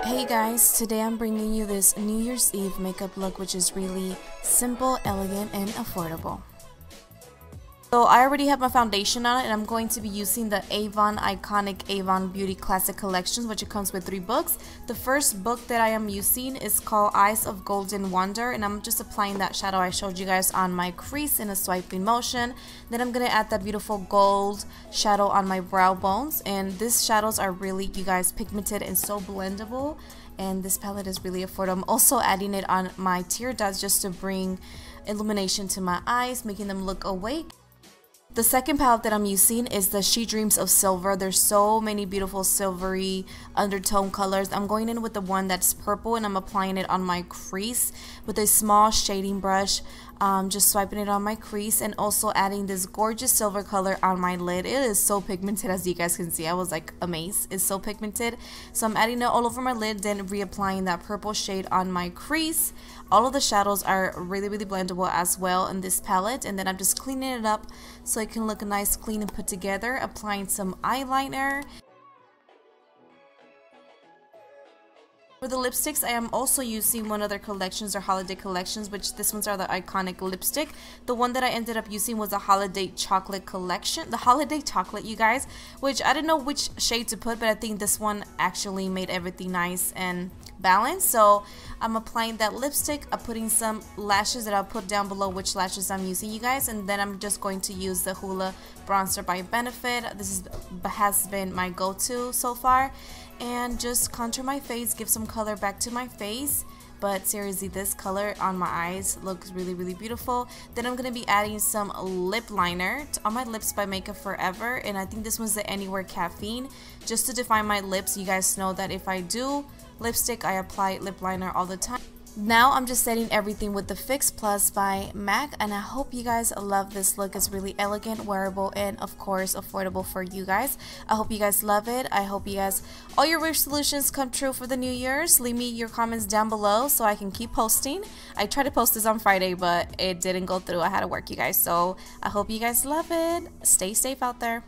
Hey guys, today I'm bringing you this New Year's Eve makeup look which is really simple, elegant, and affordable. So I already have my foundation on it and I'm going to be using the Avon Iconic Avon Beauty Classic Collections, which it comes with 3 books. The first book that I am using is called Eyes of Golden Wonder, and I'm just applying that shadow I showed you guys on my crease in a swiping motion. Then I'm going to add that beautiful gold shadow on my brow bones, and these shadows are really, you guys, pigmented and so blendable, and this palette is really affordable. I'm also adding it on my tear ducts just to bring illumination to my eyes, making them look awake. The second palette that I'm using is the She Dreams of Silver. There's so many beautiful silvery undertone colors. I'm going in with the one that's purple and I'm applying it on my crease with a small shading brush, just swiping it on my crease and also adding this gorgeous silver color on my lid. It is so pigmented, as you guys can see. I was like amazed. It's so pigmented. So I'm adding it all over my lid, then reapplying that purple shade on my crease. All of the shadows are really blendable as well in this palette, and then I'm just cleaning it up so it can look nice, clean, and put together. Applying some eyeliner. For the lipsticks, I am also using one of their collections or holiday collections, which this ones are the Iconic lipstick. The one that I ended up using was the Holiday Chocolate collection. The Holiday Chocolate, you guys, which I didn't know which shade to put, but I think this one actually made everything nice and balanced. So I'm applying that lipstick. I'm putting some lashes that I'll put down below which lashes I'm using, you guys, and then I'm just going to use the HOOLA bronzer by Benefit. This has been my go-to so far, and just contour my face, give some color back to my face. But seriously, this color on my eyes looks really beautiful. Then I'm going to be adding some lip liner on my lips by Makeup Forever, and I think this one's the Anywhere Caffeine, just to define my lips. You guys know that if I do lipstick, I apply lip liner all the time. Now I'm just setting everything with the Fix Plus by MAC, and I hope you guys love this look. It's really elegant, wearable, and of course affordable for you guys. I hope you guys love it. I hope you guys, all your wish solutions come true for the New Year's. Leave me your comments down below so I can keep posting. I tried to post this on Friday, but it didn't go through. I had to work, you guys. So I hope you guys love it. Stay safe out there.